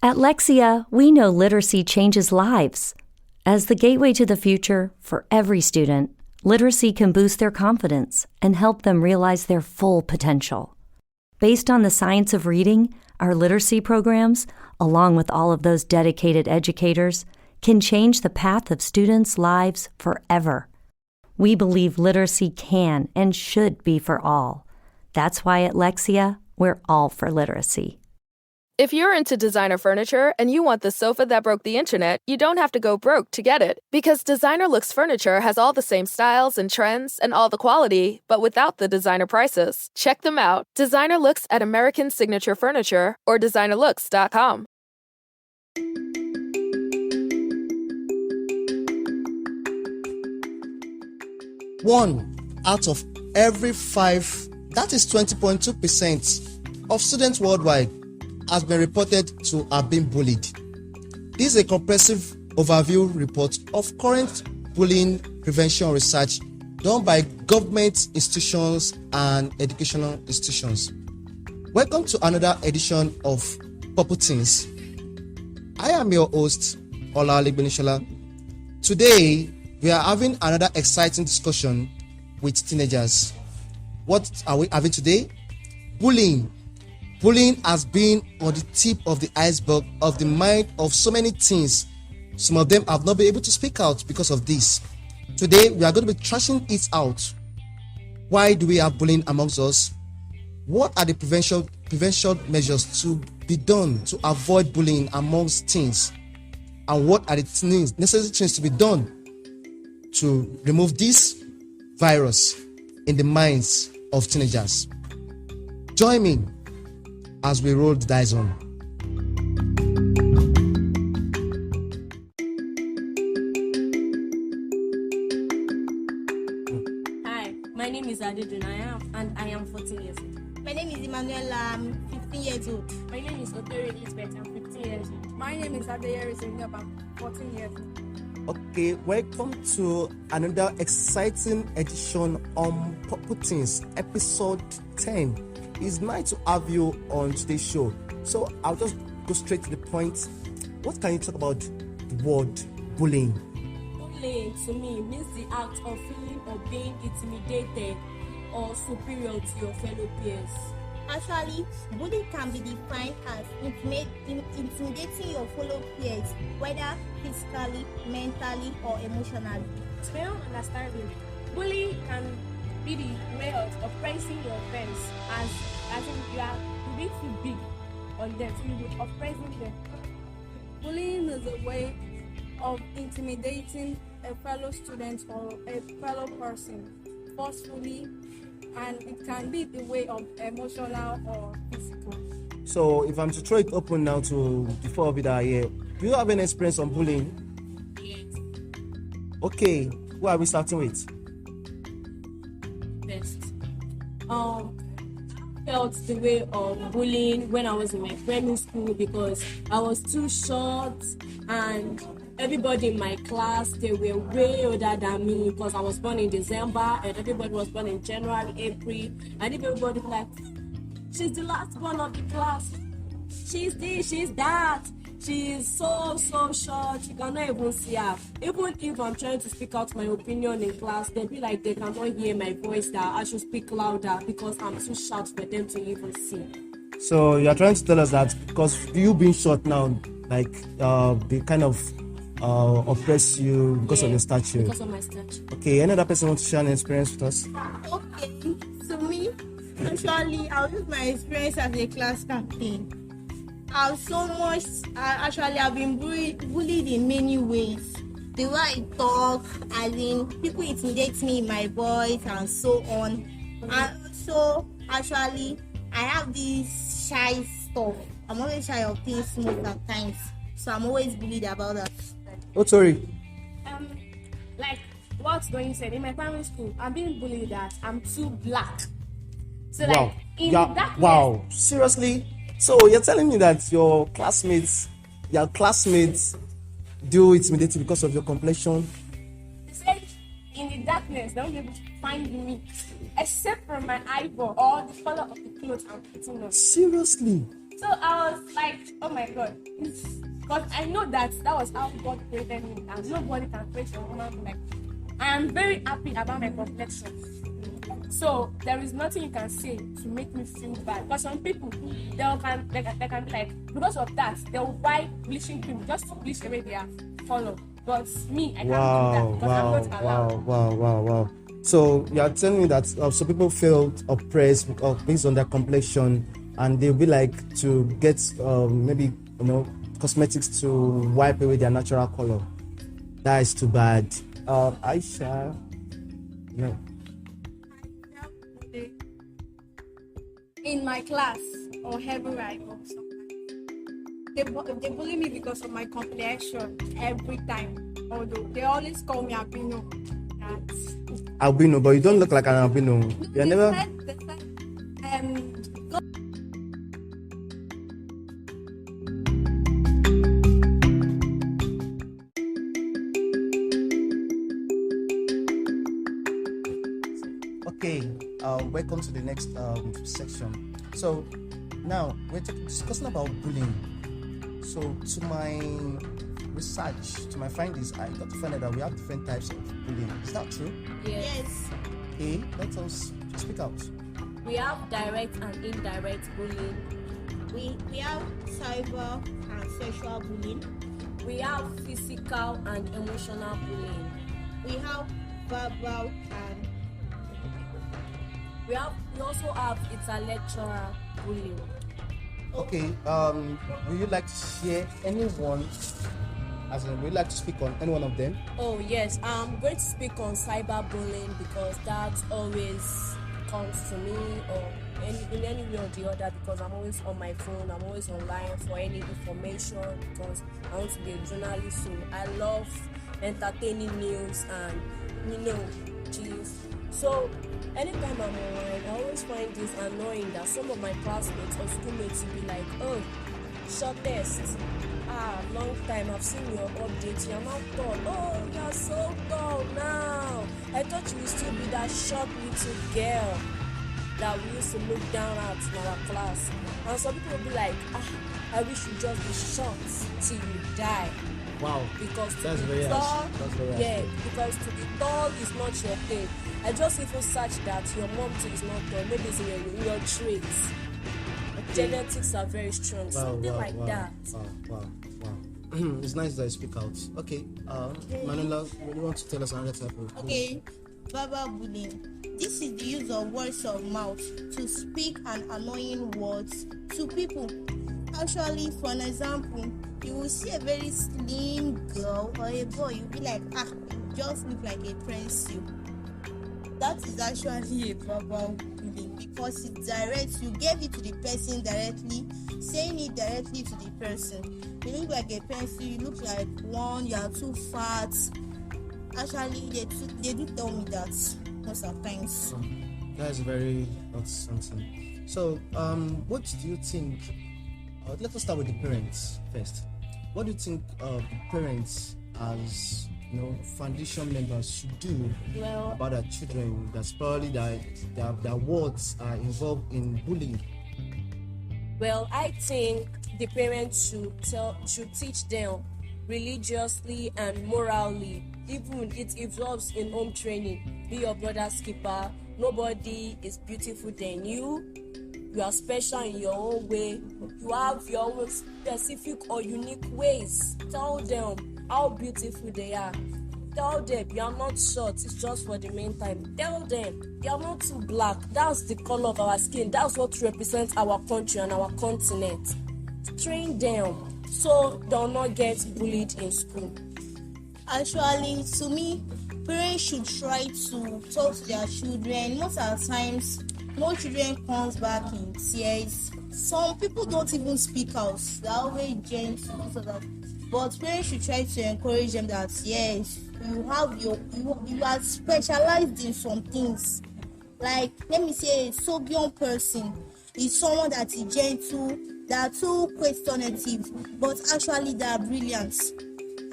At Lexia, we know literacy changes lives. As the gateway to the future for every student, literacy can boost their confidence and help them realize their full potential. Based on the science of reading, our literacy programs, along with all of those dedicated educators, can change the path of students' lives forever. We believe literacy can and should be for all. That's why at Lexia, we're all for literacy. If you're into designer furniture and you want the sofa that broke the internet, you don't have to go broke to get it. Because Designer Looks Furniture has all the same styles and trends and all the quality, but without the designer prices. Check them out. Designer Looks at American Signature Furniture or designerlooks.com. 1 out of every 5, that is 20.2% of students worldwide, has been reported to have been bullied. This is a comprehensive overview report of current bullying prevention research done by government institutions and educational institutions. Welcome to another edition of Purple Things. I am your host, Ola Legbenishola. Today, we are having another exciting discussion with teenagers. What are we having today? Bullying. Bullying has been on the tip of the iceberg of the mind of so many teens. Some of them have not been able to speak out because of this. Today, we are going to be trashing it out. Why do we have bullying amongst us? What are the prevention measures to be done to avoid bullying amongst teens? And what are the necessary things to be done to remove this virus in the minds of teenagers? Join me as we roll the dice on. Hi, my name is Adedun. I am 14 years old. My name is Emmanuel. I'm 15 years old. My name is Otori Elizabeth. I'm 15 years old. My name is Adeyeri Zeynep. I'm 14 years old. Okay, welcome to another exciting edition on Purple Things, episode 10. It's nice to have you on today's show. So I'll just go straight to the point. What can you talk about the word bullying? Bullying to me means the act of feeling or being intimidated or superior to your fellow peers. Actually, bullying can be defined as intimidating your fellow peers, whether physically, mentally, or emotionally. To my own understanding, bullying can be the way of oppressing your friends as in you are being too big on them, so you will oppressing them. Bullying is a way of intimidating a fellow student or a fellow person forcefully, and it can be the way of emotional or physical. So if I'm to throw it open now to the four of you that are here, do you have any experience on bullying? Yes. Okay, who are we starting with? Best. Felt the way of bullying when I was in my primary school because I was too short and everybody in my class, they were way older than me because I was born in December and everybody was born in January, April, and everybody was like, she's the last one of the class. She's this, she's that. She's so short, you cannot even see her. Even if I'm trying to speak out my opinion in class, they'll be like they cannot hear my voice, that I should speak louder because I'm too short for them to even see. So you're trying to tell us that because you being short now, like they kind of oppress you because of your stature. Because of my stature. Okay, any other person want to share an experience with us? Okay, to me, actually, I'll use my experience as a class captain. I've been bullied in many ways. The way I talk, as in people intimidate me in my voice and so on. And also, actually, I have this shy stuff. I'm always shy of things most at times. So I'm always bullied about that. Oh, sorry. Like what's going said in my primary school, I'm being bullied that I'm too black. So like in that wow, seriously? So you're telling me that your classmates do intimidate you because of your complexion? They said in the darkness they won't be able to find me except from my eyeball or the color of the clothes I'm putting on. Seriously? So I was like, oh my God. Because I know that was how God created me, and nobody can create a woman like. I am very happy about my complexion. So there is nothing you can say to make me feel bad. Because some people, they can be like, because of that, they'll buy bleaching cream just to bleach away their color. But me, I can't do that because I'm not allowed. Wow. So you are telling me that some people feel oppressed based on their complexion, and they'll be like to get maybe cosmetics to wipe away their natural color. That is too bad. Aisha, no. In my class or everywhere I go, sometimes they bully me because of my complexion every time. Although they always call me albino. Albino, but you don't look like an albino. You're never. Okay, welcome to the next section. So now we're discussing about bullying. So to my research, to my findings, I got to find out that we have different types of bullying. Is that true? Yes. Okay, let us speak out. We have direct and indirect bullying. We have cyber and sexual bullying. We have physical and emotional bullying. We have verbal and we also have intellectual bullying. Okay, would you like to share anyone? As in, would you like to speak on any one of them? Oh yes, I'm going to speak on cyberbullying because that always comes to me or in any way or the other, because I'm always on my phone, I'm always online for any information because I want to be a journalist, so I love entertaining news and gist. So anytime I'm online, I always find this annoying that some of my classmates or schoolmates will be like, oh, short test. Long time, I've seen your updates, you're not tall. Oh, you're so tall now. I thought you would still be that short little girl that we used to look down at in our class. And some people will be like, I wish you just be short till you die. Wow. Because to that's be very tall, harsh. because to be tall is not your thing. I just even searched that your mom too is not tall. Maybe it's in your traits. Genetics are very strong. Something like that. Wow. It's nice that you speak out. Okay, Manuela, what do you want to tell us another type of bullying? okay, verbal bullying. This is the use of words of mouth to speak an annoying words to people. Actually, for an example, you will see a very slim girl or a boy, you'll be like, you just look like a pencil. That is actually a verbal bullying because it's direct. You gave it to the person directly, saying it directly to the person. You look like a pencil, you look like one, you are too fat. Actually, they do tell me that most of the times. That's something. So, what do you think? Let us start with the parents first. What do you think parents, as foundation members, should do about their children? That's probably their words are involved in bullying. Well, I think the parents should teach them religiously and morally. Even it involves in home training. Be your brother's keeper. Nobody is beautiful than you. You are special in your own way. You have your own specific or unique ways. Tell them how beautiful they are. Tell them you are not short, it's just for the meantime. Tell them you are not too black. That's the color of our skin. That's what represents our country and our continent. Train them so they'll not get bullied in school. Actually, to me, parents should try to talk to their children. Most of the times, no children comes back in tears. Some people don't even speak out. They're always gentle, so that. But parents should try to encourage them that yes, you are specialized in some things. Like, let me say, a Sobion person is someone that is gentle, that are too questionative, but actually they are brilliant.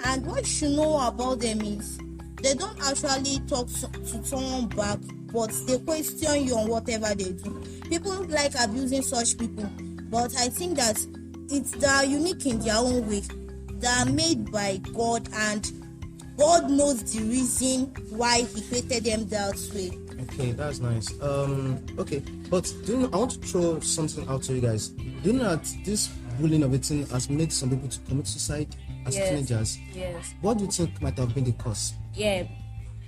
And what you should know about them is they don't actually talk to someone back, but they question you on whatever they do. People like abusing such people. but I think that they are unique in their own way. They are made by God, and God knows the reason why He created them that way. Okay, that's nice. Okay, but I want to throw something out to you guys. Do you know that this bullying of 18 has made some people to commit suicide as teenagers? Yes. What do you think might have been the cause? Yeah.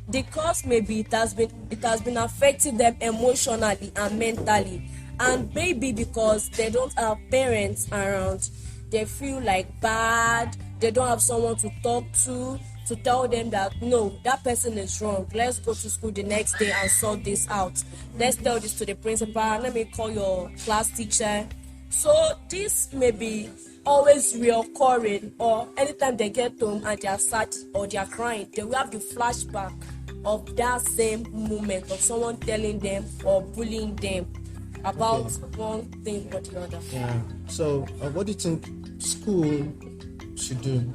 The cause maybe it has been affecting them emotionally and mentally, and maybe because they don't have parents around, they feel like bad. They don't have someone to talk to tell them that no, that person is wrong. Let's go to school the next day and sort this out. Let's tell this to the principal. Let me call your class teacher. So this may be always reoccurring, or anytime they get home and they are sad or they are crying, they will have the flashback of that same moment of someone telling them or bullying them about one thing or the other. Yeah. So what do you think school should do?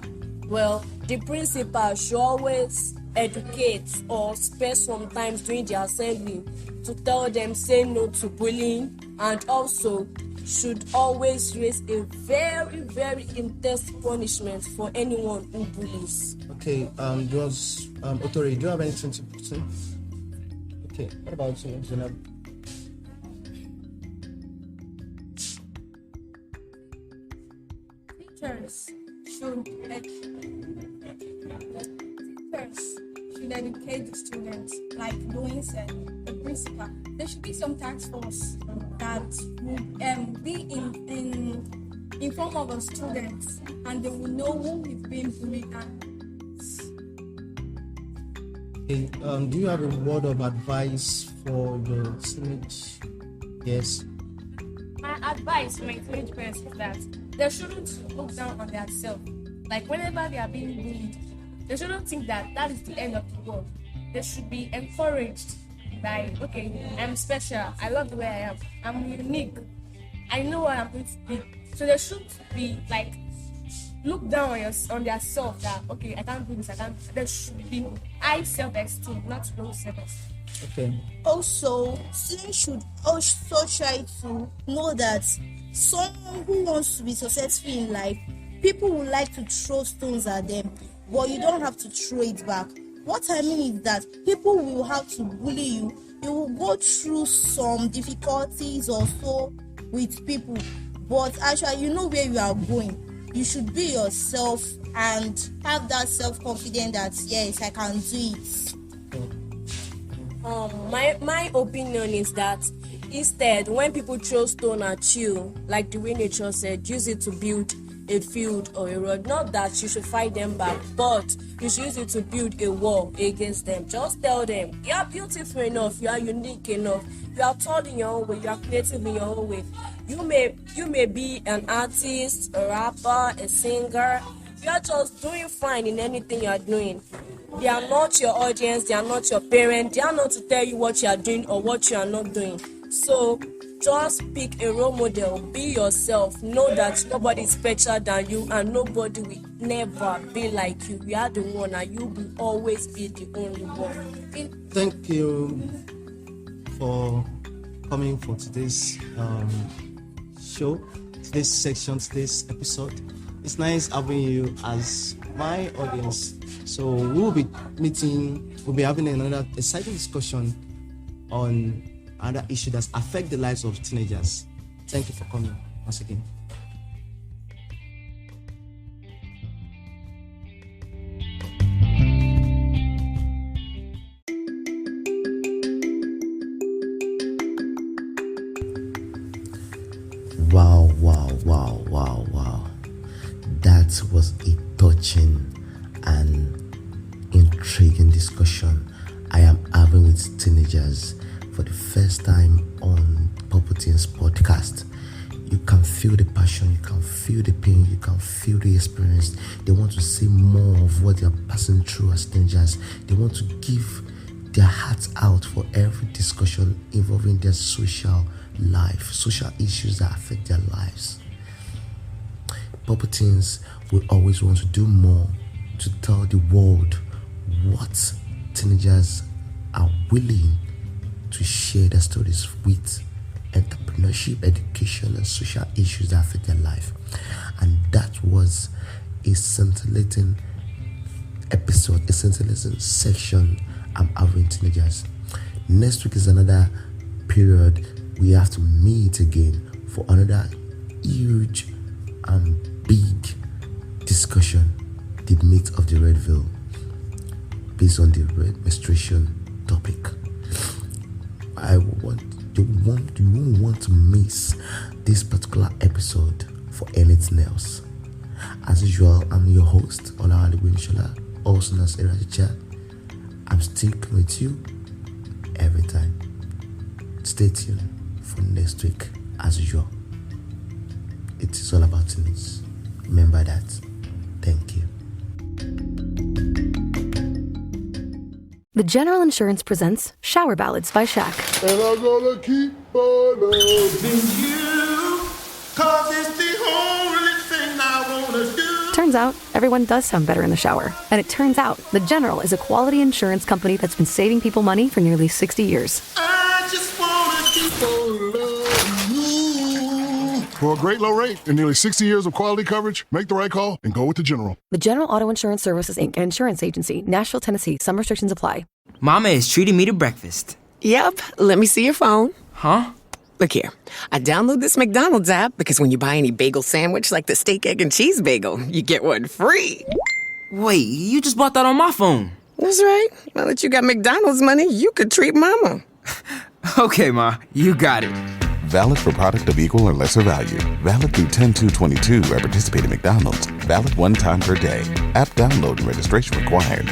Well, the principal should always educate or spend some time during the assembly to tell them say no to bullying, and also should always raise a very, very intense punishment for anyone who bullies. Okay, Otori, do you have anything to put in? Okay, what about you, Zainab? Teachers should educate the students, like Doing said, the principal. There should be some task force that would be in form of the students, and they will know who is being bullied. Okay, do you have a word of advice for your teenage? Yes. My advice to my teenage parents is that they shouldn't look down on themselves. Like whenever they are being bullied, they shouldn't think that is the end of the world. They should be encouraged by, okay, I'm special, I love the way I am, I'm unique, I know what I'm going to be. So they should be like, look down on themselves that, okay, I can't do this, I can't. There should be high self-esteem, not low self-esteem. Okay. Also, students should also try to know that someone who wants to be successful in life, people would like to throw stones at them, but you don't have to throw it back. What I mean is that people will have to bully you. You will go through some difficulties or so with people, but actually you know where you are going. You should be yourself and have that self-confidence that yes, I can do it. My opinion is that instead, when people throw stone at you, like the way nature said, use it to build a field or a road. Not that you should fight them back, but you should use it to build a wall against them. Just tell them you are beautiful enough, you are unique enough, you are tall in your own way, you are creative in your own way. You may be an artist, a rapper, a singer. You are just doing fine in anything you are doing. They are not your audience, they are not your parents, they are not to tell you what you are doing or what you are not doing. So just pick a role model, be yourself, know that nobody is better than you and nobody will never be like you. You are the one and you will always be the only one. Thank you for coming for today's show, today's section, today's episode. It's nice having you as my audience. So we'll be having another exciting discussion on another issue that affect the lives of teenagers. Thank you for coming once again. Wow. That was a touching and intriguing discussion I am having with teenagers for the first time on Puppetins podcast. You can feel the passion, you can feel the pain, you can feel the experience. They want to see more of what they are passing through as teenagers. They want to give their hearts out for every discussion involving their social life, social issues that affect their lives. Puppetins will always want to do more to tell the world what teenagers are willing to share their stories with entrepreneurship, education, and social issues that affect their life. And that was a scintillating episode, a scintillating section I'm having teenagers. Next week is another period we have to meet again for another huge and big discussion, the myth of the red veil, based on the red menstruation topic. You won't want to miss this particular episode for anything else. As usual, I'm your host, Olawale Winshola, also known as Erajicha. I'm sticking with you every time. Stay tuned for next week, as usual. It is all about tennis. Remember that. Thank you. The General Insurance presents Shower Ballads by Shaq. And I'm gonna keep on loving you, 'cause it's the only thing I wanna do. Turns out, everyone does sound better in the shower. And it turns out, The General is a quality insurance company that's been saving people money for nearly 60 years. I just wanna keep on loving you. For a great low rate and nearly 60 years of quality coverage, make the right call and go with the General. The General Auto Insurance Services, Inc., an insurance agency, Nashville, Tennessee. Some restrictions apply. Mama is treating me to breakfast. Yep, let me see your phone. Huh? Look here, I download this McDonald's app because when you buy any bagel sandwich like the steak, egg, and cheese bagel, you get one free. Wait, you just bought that on my phone. That's right. Now that you got McDonald's money, you could treat Mama. Okay, Ma, you got it. Valid for product of equal or lesser value. Valid through 10/2/22 at participating McDonald's. Valid one time per day. App download and registration required.